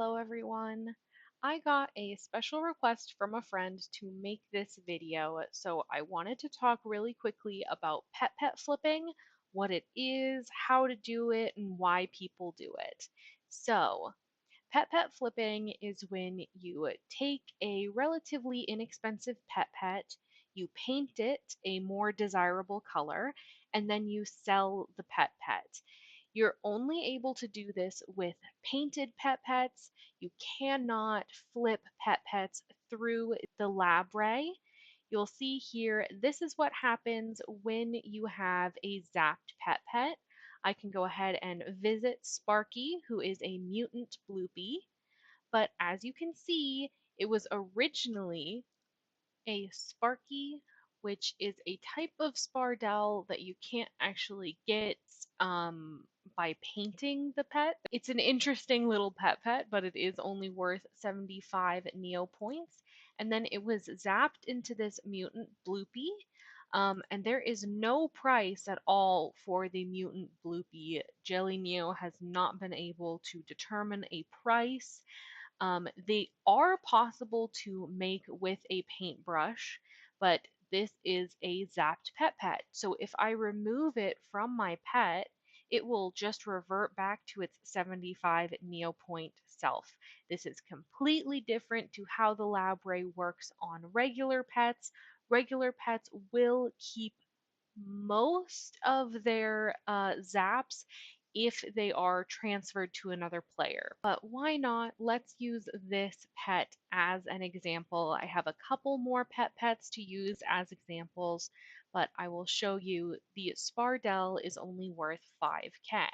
Hello everyone. I got a special request from a friend to make this video, so I wanted to talk really quickly about pet flipping, what it is, how to do it, and why people do it. So, pet flipping is when you take a relatively inexpensive pet, you paint it a more desirable color, and then you sell the pet. You're only able to do this with painted pets. You cannot flip pets through the lab ray. You'll see here, this is what happens when you have a zapped pet. I can go ahead and visit Sparky, who is a mutant bloopy. But as you can see, it was originally a Sparky, which is a type of Spardell that you can't actually get by painting the pet. It's an interesting little pet, but it is only worth 75 neopoints. And then it was zapped into this mutant bloopy. And there is no price at all for the mutant bloopy. Jelly Neo has not been able to determine a price. They are possible to make with a paintbrush, but this is a zapped pet. So if I remove it from my pet, it will just revert back to its 75 neopoint self. This is completely different to how the lab ray works on regular pets. Regular pets will keep most of their zaps if they are transferred to another player. But why not? Let's use this pet as an example. I have a couple more pets to use as examples, but I will show you the Spardell is only worth 5k.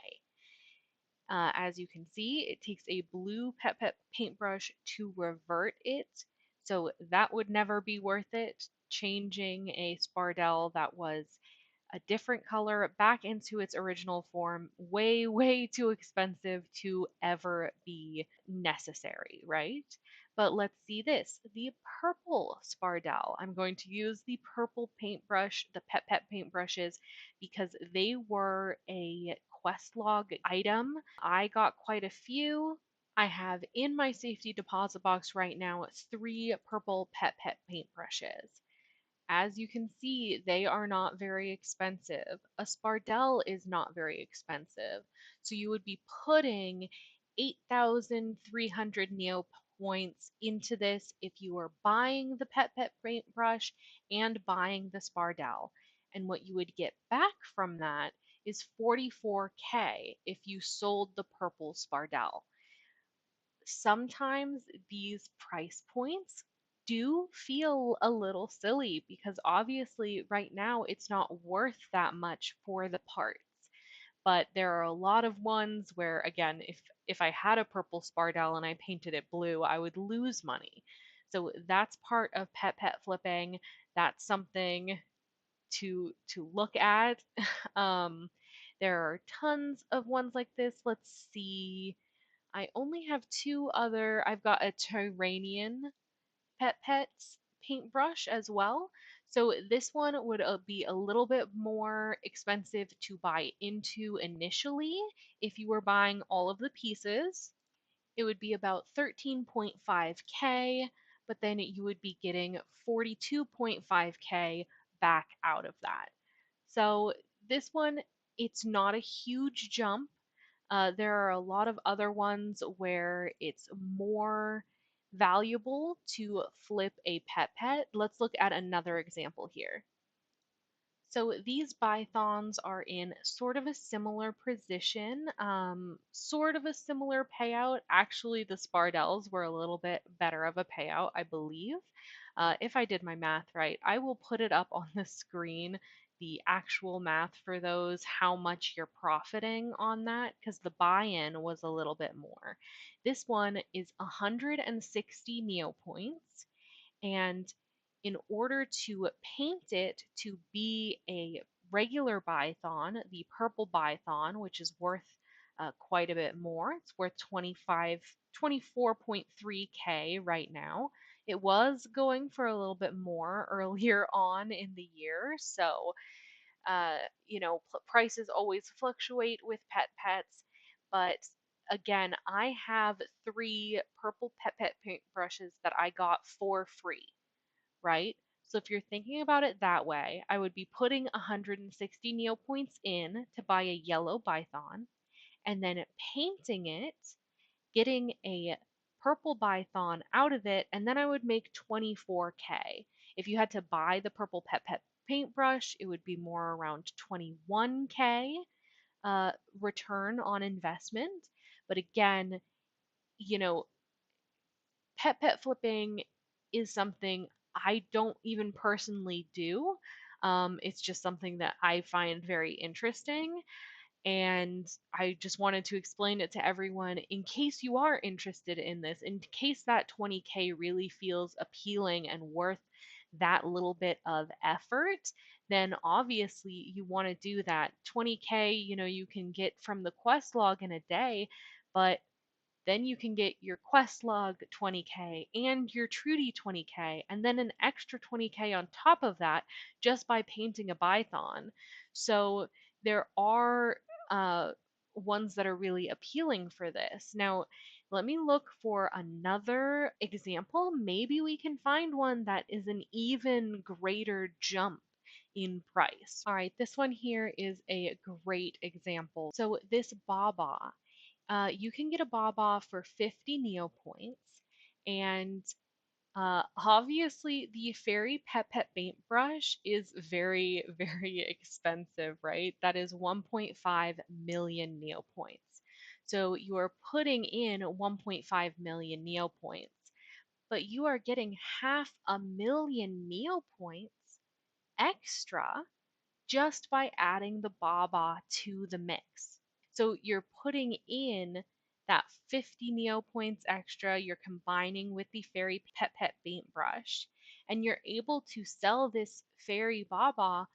As you can see, it takes a blue pet paintbrush to revert it, so that would never be worth it. Changing a Spardell that was a different color back into its original form, way too expensive to ever be necessary, right? But let's see this, the purple Spardell. I'm going to use the purple paintbrush, the pet paintbrushes, because they were a quest log item. I got quite a few. I have in my safety deposit box right now 3 purple pet paintbrushes. As you can see, they are not very expensive. A Spardell is not very expensive. So you would be putting 8,300 Neo points into this if you were buying the pet paintbrush and buying the Spardell. And what you would get back from that is 44k if you sold the purple Spardell. Sometimes these price points do feel a little silly because obviously right now it's not worth that much for the parts. But there are a lot of ones where, again, if I had a purple Spardell and I painted it blue, I would lose money. So that's part of pet flipping. That's something to look at. um, there are tons of ones like this. Let's see. I only have 2 other. I've got a Tyranian pets paintbrush as well. So this one would be a little bit more expensive to buy into initially. If you were buying all of the pieces, it would be about 13.5k, but then you would be getting 42.5k back out of that. So this one, it's not a huge jump. There are a lot of other ones where it's more valuable to flip a pet. Let's look at another example here. So these Pythons are in sort of a similar position, sort of a similar payout. Actually, the Spardells were a little bit better of a payout, I believe. If I did my math right, I will put it up on the screen, the actual math for those, how much you're profiting on that, because the buy-in was a little bit more. This one is 160 neopoints, and in order to paint it to be a regular Python, the purple Python, which is worth quite a bit more, it's worth 24.3k right now. It was going for a little bit more earlier on in the year, so you know, prices always fluctuate with pets, but again, I have 3 purple pet paintbrushes that I got for free, right? So if you're thinking about it that way, I would be putting 160 neopoints in to buy a yellow Python, and then painting it, getting a purple Python out of it, and then I would make 24K. If you had to buy the purple pet paintbrush, it would be more around 21K return on investment. But again, you know, pet flipping is something I don't even personally do. It's just something that I find very interesting. And I just wanted to explain it to everyone in case you are interested in this, in case that 20K really feels appealing and worth that little bit of effort, then obviously you want to do that. 20K, you can get from the quest log in a day, but then you can get your quest log 20K and your Trudy 20K, and then an extra 20K on top of that just by painting a Python. So there are uh, ones that are really appealing for this. Now, let me look for another example. Maybe we can find one that is an even greater jump in price. All right, this one here is a great example. So this Baba, you can get a Baba for 50 neopoints, and obviously the fairy pet paintbrush is very, very expensive, right? That is 1.5 million neopoints. So you are putting in 1.5 million neopoints, but you are getting 500,000 neopoints extra just by adding the Baba to the mix. So you're putting in that 50 neo points extra, you're combining with the fairy pet paintbrush, and you're able to sell this fairy Baba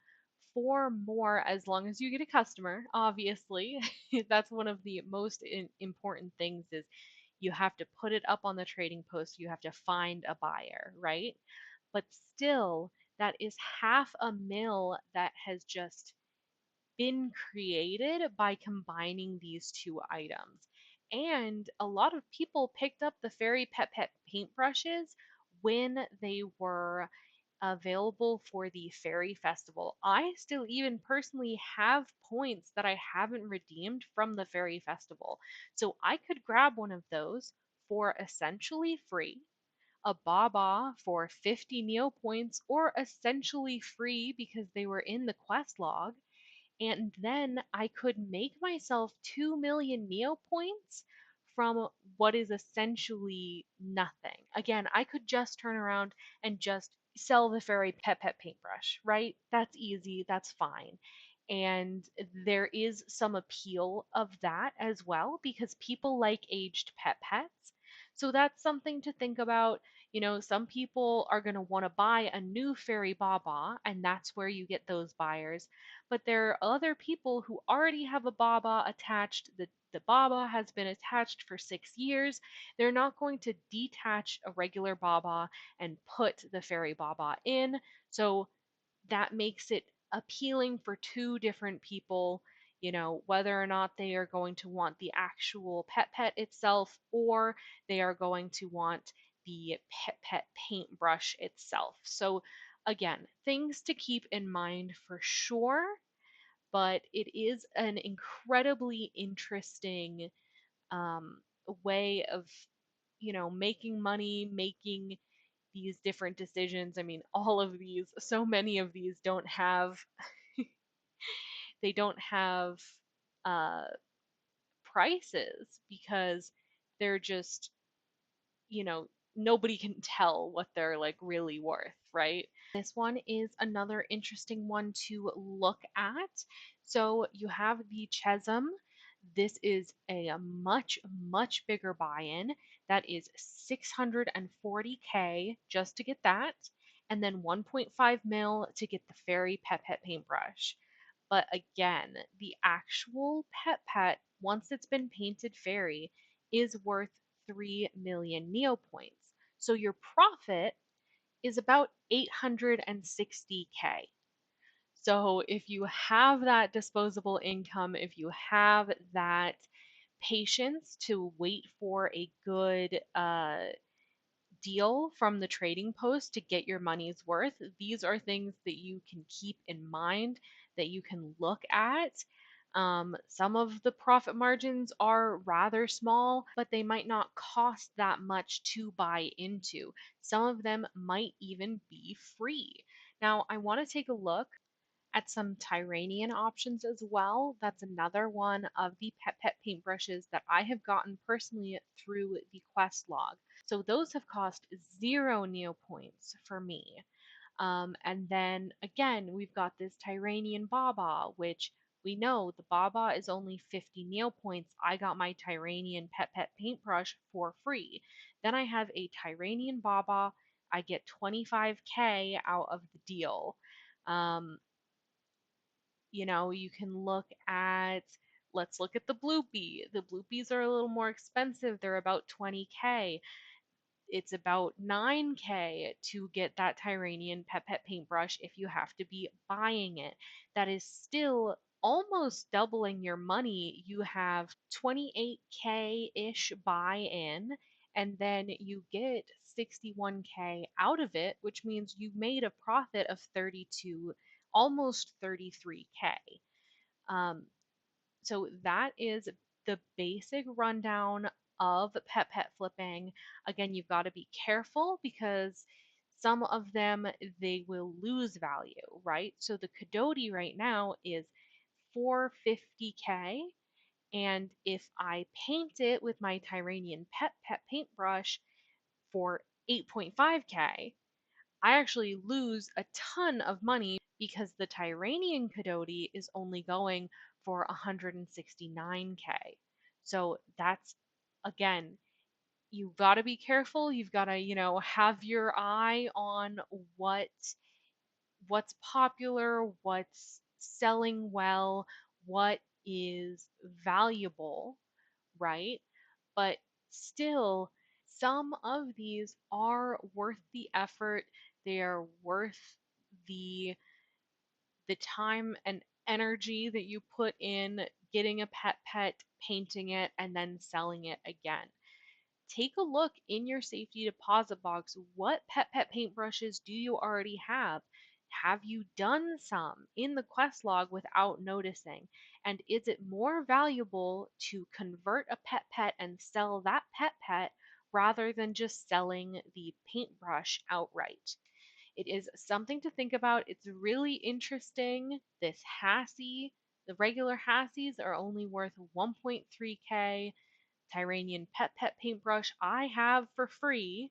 for more as long as you get a customer, obviously. That's one of the most important things is you have to put it up on the trading post, you have to find a buyer, right? But still, that is 500,000 that has just been created by combining these two items. And a lot of people picked up the fairy pet paintbrushes when they were available for the fairy festival. I still even personally have points that I haven't redeemed from the fairy festival. So I could grab one of those for essentially free, a Baba for 50 neo points, or essentially free because they were in the quest log, and then I could make myself 2 million Neo points from what is essentially nothing. Again, I could just turn around and just sell the fairy pet paintbrush, right? That's easy, that's fine. And there is some appeal of that as well because people like aged pets. So that's something to think about. Some people are going to want to buy a new fairy Baba, and that's where you get those buyers. But there are other people who already have a Baba attached. The Baba has been attached for 6 years. They're not going to detach a regular Baba and put the fairy Baba in. So that makes it appealing for two different people, whether or not they are going to want the actual pet itself or they are going to want the pet paintbrush itself. So again, things to keep in mind for sure, but it is an incredibly interesting um, way of, making money, making these different decisions. I mean, all of these, so many of these don't have, they don't have uh, prices because they're just, you know, nobody can tell what they're like really worth, right? This one is another interesting one to look at. So you have the Chesum. This is a much, much bigger buy-in. That is 640K just to get that, and then 1.5 mil to get the fairy pet paintbrush. But again, the actual pet, once it's been painted fairy, is worth 3 million neopoints. So your profit is about 860K. So if you have that disposable income, if you have that patience to wait for a good deal from the trading post to get your money's worth. These are things that you can keep in mind, that you can look at. Some of the profit margins are rather small, but they might not cost that much to buy into. Some of them might even be free. Now, I want to take a look at some Tyranian options as well. That's another one of the pet paintbrushes that I have gotten personally through the quest log. So those have cost 0 neopoints for me. And then again, we've got this Tyranian Baba, which we know the Baba is only 50 neopoints. I got my Tyranian pet paintbrush for free. Then I have a Tyranian Baba. I get 25k out of the deal. Um, you can look at, let's look at the Bloopy. The Bloopies are a little more expensive. They're about 20k. It's about 9k to get that Tyranian pet paintbrush if you have to be buying it. That is still almost doubling your money. You have 28k-ish buy-in, and then you get 61k out of it, which means you made a profit of 32, almost 33k. Um, so that is the basic rundown of pet flipping. Again, you've got to be careful because some of them they will lose value, right? So the Cadoti right now is 450k, and if I paint it with my Tyranian pet paintbrush for 8.5k, I actually lose a ton of money because the Tyranian Cadoti is only going for 169k. So that's, again, you've got to be careful. You've got to, have your eye on what's popular, what's selling well, what is valuable, right? But still, some of these are worth the effort. They are worth the time and energy that you put in getting a pet, painting it, and then selling it again. Take a look in your safety deposit box. What pet paintbrushes do you already have? Have you done some in the quest log without noticing? And is it more valuable to convert a pet and sell that pet rather than just selling the paintbrush outright? It is something to think about. It's really interesting. This Hassie, the regular Hassies are only worth 1.3k. Tyranian pet paintbrush I have for free,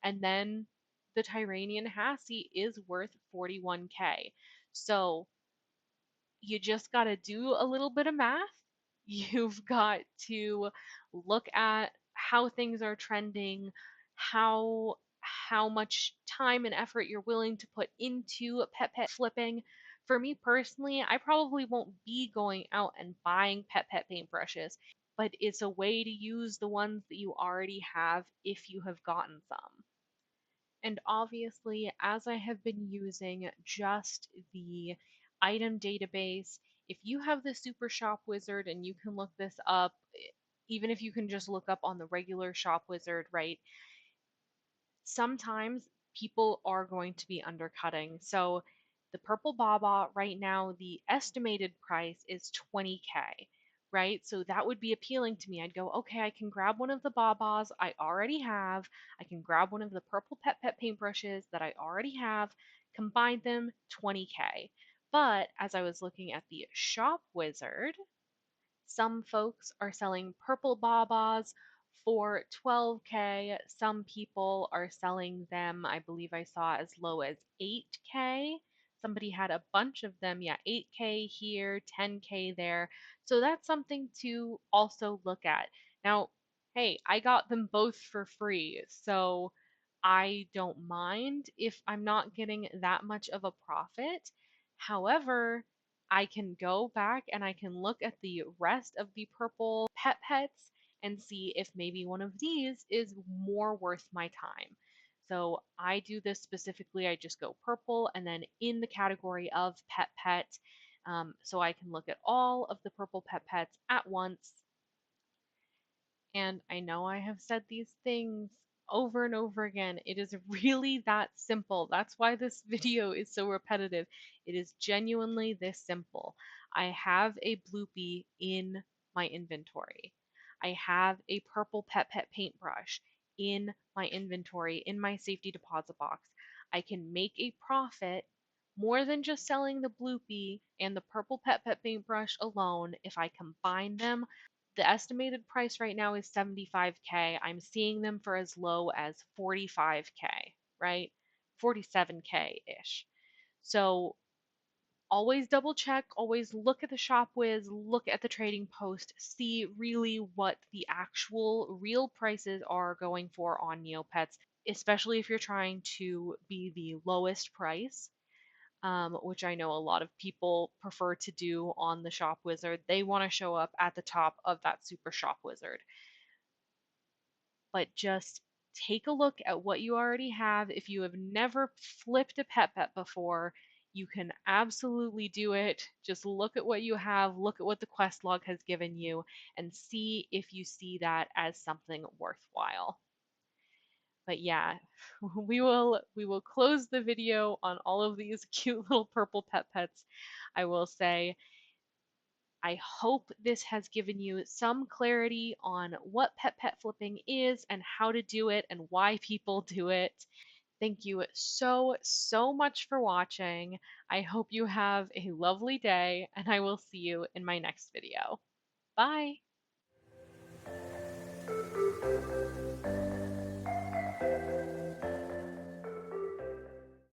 and then the Tyranian Hassie is worth 41k. So you just got to do a little bit of math. You've got to look at how things are trending, how much time and effort you're willing to put into pet flipping. For me personally, I probably won't be going out and buying pet paintbrushes, but it's a way to use the ones that you already have if you have gotten some. And obviously, as I have been using just the item database, if you have the Super Shop Wizard and you can look this up, even if you can just look up on the regular Shop Wizard, right? Sometimes people are going to be undercutting. So the purple Baba right now, the estimated price is 20k, right? So that would be appealing to me. I'd go, okay, I can grab one of the Babas I already have. I can grab one of the purple pet paintbrushes that I already have, combine them, 20k. But as I was looking at the shop wizard, some folks are selling purple Babas for 12k. Some people are selling them, I believe I saw as low as 8k. Somebody had a bunch of them, yeah, 8k here, 10k there. So that's something to also look at. Now, hey, I got them both for free, so I don't mind if I'm not getting that much of a profit. However, I can go back and I can look at the rest of the purple pets and see if maybe one of these is more worth my time. So I do this specifically, I just go purple and then in the category of pet, so I can look at all of the purple pets at once And I know I have said these things over and over again. It is really that simple. That's why this video is so repetitive. It is genuinely this simple. I have a Bloopy in my inventory. I have a purple Pet paintbrush in my inventory, in my safety deposit box. I can make a profit more than just selling the Bloopy and the purple Pet paintbrush alone if I combine them. The estimated price right now is 75K. I'm seeing them for as low as 45K, right? 47K ish. So always double check, always look at the shop whiz, look at the trading post, see really what the actual real prices are going for on Neopets, especially if you're trying to be the lowest price, which I know a lot of people prefer to do on the shop wizard. They want to show up at the top of that super shop wizard. But just take a look at what you already have. If you have never flipped a pet before, you can absolutely do it. Just look at what you have, look at what the quest log has given you, and see if you see that as something worthwhile. But yeah, we will close the video on all of these cute little purple pets. I will say I hope this has given you some clarity on what pet flipping is and how to do it and why people do it. Thank you so much for watching. I hope you have a lovely day, and I will see you in my next video. Bye!